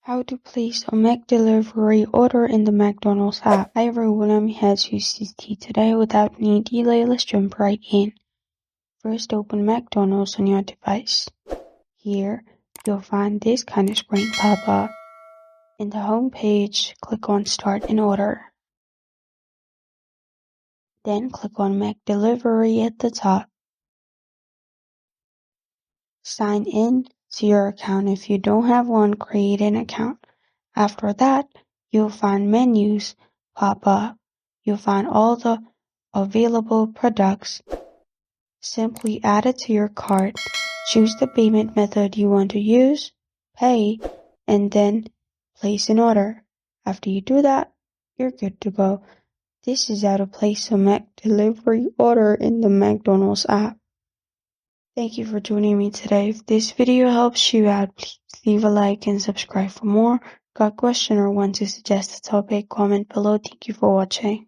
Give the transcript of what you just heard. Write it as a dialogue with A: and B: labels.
A: How to place a McDelivery order in the McDonald's app. Hi everyone, I'm Jesus today. Without any delay, let's jump right in. First, open McDonald's on your device. Here, you'll find this kind of screen pop up. In the home page, click on Start an Order. Then click on McDelivery at the top. Sign in to your account. If you don't have one, create an account. After that, you'll find menus pop up. You'll find all the available products. Simply add it to your cart. Choose the payment method you want to use, pay, and then place an order. After you do that, you're good to go. This is how to place a McDelivery order in the McDonald's app. Thank you for joining me today. If this video helps you out, please leave a like and subscribe for more. Got a question or want to suggest a topic? Comment below. Thank you for watching.